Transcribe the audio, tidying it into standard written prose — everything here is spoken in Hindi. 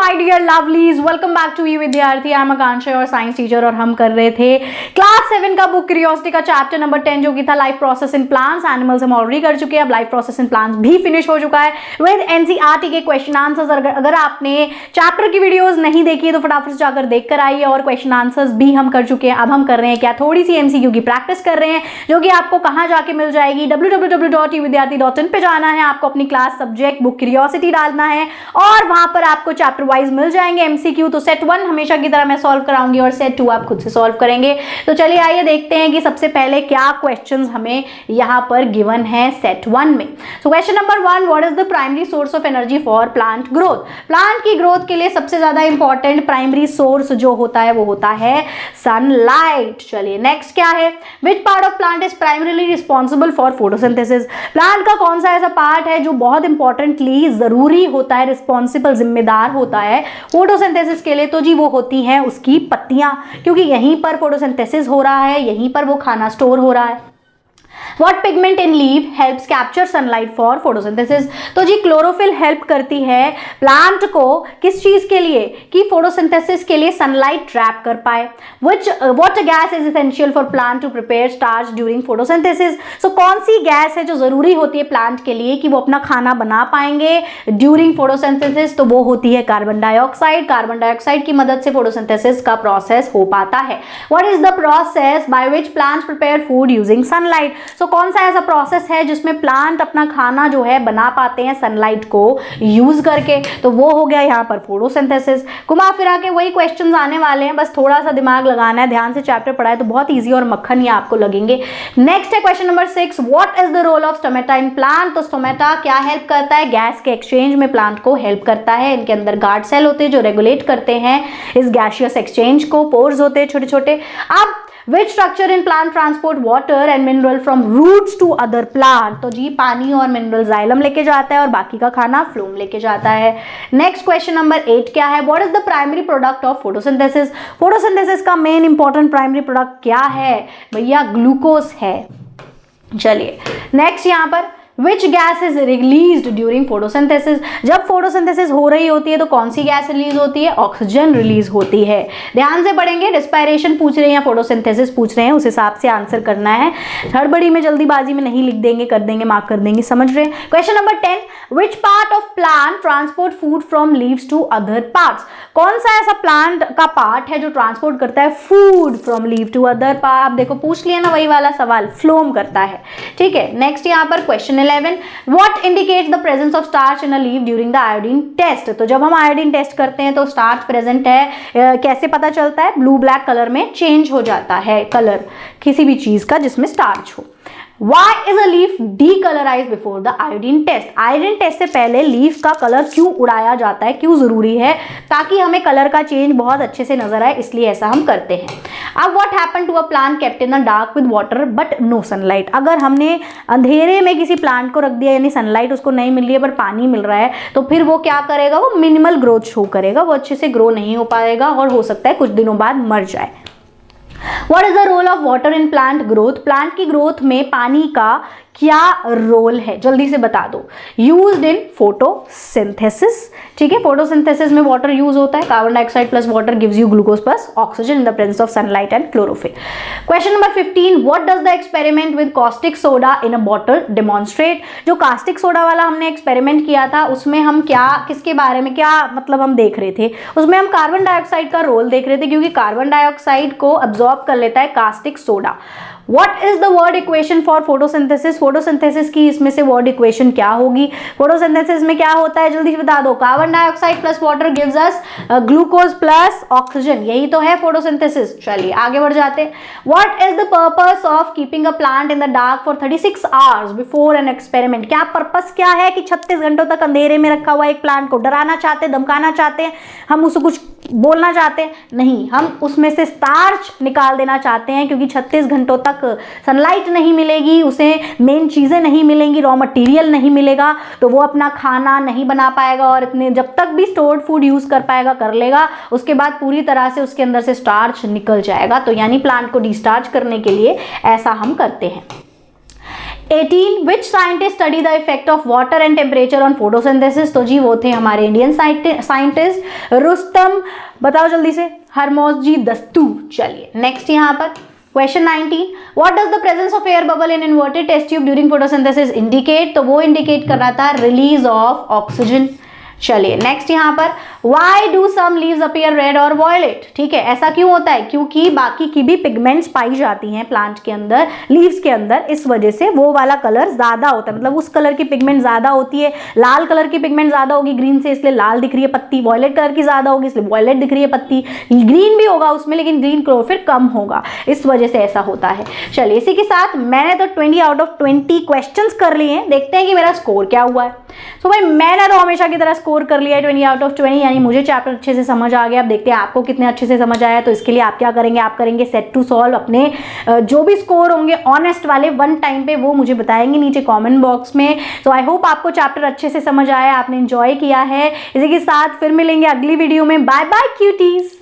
My dear lovelies, welcome back to you विद्यार्थी। आई एम आकांक्षा और साइंस टीचर और हम कर रहे थे क्लास 7 का बुक क्यूरियोसिटी का चैप्टर नंबर 10 जो कि था life process in plants. Animals हम ऑलरेडी कर चुके हैं, अब लाइफ प्रोसेस इन प्लांट्स भी फिनिश हो चुका है विद एनसीईआरटी के क्वेश्चन आंसर्स। अगर आपने चैप्टर की वीडियोस नहीं देखी तो फटाफट से जाकर देख कर आइए और क्वेश्चन आंसर्स भी हम कर चुके हैं। अब हम कर रहे हैं क्या, थोड़ी सी एमसीक्यू की प्रैक्टिस कर रहे हैं जो कि आपको कहाँ जाके मिल जाएगी, www.uvidyarthi.in पे जाना है, आपको अपनी क्लास सब्जेक्ट बुक क्यूरियोसिटी डालना है और वहां पर आपको चैप्टर वाइज मिल जाएंगे एमसीक्यू। तो सेट 1 हमेशा की तरह मैं सॉल्व कराऊंगी और सेट 2 आप खुद से सॉल्व करेंगे। तो चलिए आइए देखते हैं कि सबसे पहले क्या क्वेश्चंस हमें यहां पर गिवन है सेट 1 में। So question number 1, what is the primary source of energy for plant growth. Plant की ग्रोथ के लिए सबसे ज्यादा इंपॉर्टेंट प्राइमरी सोर्स जो होता है वो होता है सनलाइट। चलिए नेक्स्ट क्या है, which part of plant is primarily responsible for photosynthesis. Plant का कौन सा ऐसा पार्ट है जो बहुत इंपॉर्टेंटली जरूरी होता है, रिस्पॉन्सिबल जिम्मेदार होता है फोटोसिंथेसिस के लिए। तो जी वो होती हैं उसकी पत्तियां, क्योंकि यहीं पर फोटोसिंथेसिस हो रहा है, यहीं पर वो खाना स्टोर हो रहा है। What pigment in leaf helps capture sunlight for photosynthesis? तो जी क्लोरोफिल हेल्प करती है प्लांट को किस चीज के लिए, कि फोटोसिंथेसिस के लिए सनलाइट ट्रैप कर पाए। What gas is essential for plant to prepare starch during photosynthesis? So कौन सी गैस है जो जरूरी होती है प्लांट के लिए कि वो अपना खाना बना पाएंगे ड्यूरिंग फोटोसिंथेसिस? तो वो होती है कार्बन डाइऑक्साइड। कार्बन डाइऑक्साइड की मदद से फोटोसिंथेसिस का प्रोसेस हो पाता है। What is the process by which plants prepare food using sunlight? So कौन सा ऐसा प्रोसेस है जिसमें प्लांट अपना खाना जो है बना पाते हैं सनलाइट को यूज करके? तो वो हो गया यहाँ पर फोटोसिंथेसिस। घुमा फिरा के वही क्वेश्चंस आने वाले हैं, बस थोड़ा सा दिमाग लगाना है, ध्यान से चैप्टर पढ़ा है तो बहुत इजी और मक्खन ये आपको लगेंगे। नेक्स्ट है question number 6, what is the role of stomata in plant. तो स्टोमेटा क्या हेल्प करता है, गैस के एक्सचेंज में प्लांट को हेल्प करता है। इनके अंदर गार्ड सेल होते हैं जो रेगुलेट करते हैं इस गैसियस एक्सचेंज को, पोर्स होते हैं छोटे छोटे। अब Which structure in plant transport water and mineral from roots to other plant? तो जी पानी और मिनरल जाइलम लेके जाता है और बाकी का खाना फ्लोम लेके जाता है। नेक्स्ट क्वेश्चन नंबर 8 क्या है, What is the primary product of photosynthesis? Photosynthesis का मेन इंपॉर्टेंट प्राइमरी प्रोडक्ट क्या है भैया, ग्लूकोज है। चलिए नेक्स्ट यहाँ पर Which gas is released during photosynthesis? जब फोटोसिंथेसिस हो रही होती है तो कौन सी गैस रिलीज होती है, ऑक्सीजन रिलीज होती है। ध्यान से पढ़ेंगे, रिस्पायरेशन पूछ रहे हैं या फोटोसिंथेसिस पूछ रहे हैं, उस हिसाब से आंसर करना है। हड़बड़ी में जल्दीबाजी में नहीं लिख देंगे, कर देंगे, मार्क कर देंगे, समझ रहे हैं। Question number 10, Which part of plant transport food from leaves to other parts? कौन सा ऐसा प्लांट का पार्ट है जो ट्रांसपोर्ट करता है food from leave to other part. आप देखो पूछ लिया ना वही वाला सवाल, फ्लोम करता है। ठीक है, नेक्स्ट यहाँ पर question 11, What indicates the presence of starch in a leaf during the iodine test? तो जब हम आयोडीन टेस्ट करते हैं तो स्टार्च प्रेजेंट है, कैसे पता चलता है, ब्लू ब्लैक कलर में चेंज हो जाता है कलर किसी भी चीज का जिसमें स्टार्च हो। Why is a leaf decolorized before the iodine test? Iodine test से पहले लीफ का कलर क्यों उड़ाया जाता है, क्यों जरूरी है, ताकि हमें कलर का चेंज बहुत अच्छे से नजर आए, इसलिए ऐसा हम करते हैं। अब what happened to a plant kept in the dark with water but no sunlight? अगर हमने अंधेरे में किसी प्लांट को रख दिया, यानी सनलाइट उसको नहीं मिल रही है पर पानी मिल रहा है, तो फिर वो क्या करेगा, वो मिनिमल ग्रोथ शो करेगा, वो अच्छे से ग्रो नहीं हो पाएगा और हो सकता है कुछ दिनों बाद मर जाए। What is the role of water in plant growth? Plant की ग्रोथ में पानी का क्या रोल है, जल्दी से बता दो। यूज्ड इन फोटोसिंथेसिस, ठीक है, फोटोसिंथेसिस में वाटर यूज होता है। Carbon dioxide plus water gives you glucose plus oxygen in the presence of sunlight and chlorophyll. Question number 15, what does the experiment with caustic soda in a bottle demonstrate. जो कास्टिक सोडा वाला हमने एक्सपेरिमेंट किया था उसमें हम क्या, किसके बारे में, क्या मतलब हम देख रहे थे, उसमें हम कार्बन डाइऑक्साइड का रोल देख रहे थे, क्योंकि कार्बन डाइऑक्साइड को अब्सॉर्ब कर लेता है caustic soda. What is the word equation for photosynthesis? Photosynthesis की इसमें से वर्ड इक्वेशन क्या होगी? फोटोसिंथेसिस में क्या होता है जल्दी से बता दो, carbon dioxide plus water gives us glucose plus oxygen, यही तो है फोटोसिंथेसिस। चलिए आगे बढ़ जाते हैं। What is the purpose of keeping a plant in the dark for 36 hours before an experiment? क्या पर्पस क्या है कि 36 घंटों तक अंधेरे में रखा हुआ एक प्लांट को डराना चाहते हैं, धमकाना चाहते हैं, हम उसे कुछ बोलना चाहते हैं? नहीं, हम उसमें से स्टार्च निकाल देना चाहते हैं, क्योंकि 36 घंटों तक सनलाइट नहीं मिलेगी, उसे मेन चीजें नहीं मिलेंगी, रॉ मटेरियल नहीं मिलेगा, तो वो अपना खाना नहीं बना पाएगा और इतने जब तक भी स्टोर्ड फूड यूज कर पाएगा कर लेगा, उसके बाद पूरी तरह से उसके अंदर से स्टार्च निकल जाएगा। तो यानी प्लांट को डिस्टार्च करने के लिए ऐसा हम करते हैं। 18 which scientist study the effect of water and temperature on photosynthesis, तो जी वो थे हमारे इंडियन साइंटिस्ट रुस्तम, बताओ जल्दी से, हरमोज दस्तू। चलिए नेक्स्ट यहाँ पर question 19, what does the presence of air bubble in inverted test tube during photosynthesis indicate, तो वो इंडिकेट कर रहा था रिलीज ऑफ ऑक्सीजन। चलिए नेक्स्ट यहाँ पर Why do some leaves appear red or violet, ठीक है, ऐसा क्यों होता है, क्योंकि बाकी की भी पिगमेंट्स पाई जाती हैं प्लांट के अंदर, लीव्स के अंदर, इस वजह से वो वाला कलर ज्यादा होता है, मतलब उस कलर की पिगमेंट ज्यादा होती है। लाल कलर की पिगमेंट ज्यादा होगी ग्रीन से, इसलिए लाल दिख रही है पत्ती, वॉयलेट कलर की ज्यादा होगी इसलिए वॉयलेट दिख रही है पत्ती, ग्रीन भी होगा उसमें लेकिन ग्रीन क्लोरोफिल कम होगा, इस वजह से ऐसा होता है। चलिए इसी के साथ मैंने तो 20 आउट ऑफ 20 क्वेश्चंस कर लिए हैं, देखते हैं कि मेरा स्कोर क्या हुआ है। तो भाई मैंने तो हमेशा की तरह स्कोर कर लिया है 20 आउट ऑफ 20, यानी मुझे चैप्टर अच्छे से समझ आ गया। अब देखते हैं आपको कितने अच्छे से समझ आया। तो इसके लिए आप क्या करेंगे, आप करेंगे सेट टू सॉल्व, अपने जो भी स्कोर होंगे ऑनेस्ट वाले वन टाइम पे वो मुझे बताएंगे नीचे कमेंट बॉक्स में। तो आई होप आपको चैप्टर अच्छे से समझ आया, आपने एंजॉय किया है। इसी के साथ फिर मिलेंगे अगली वीडियो में। Bye bye cuties.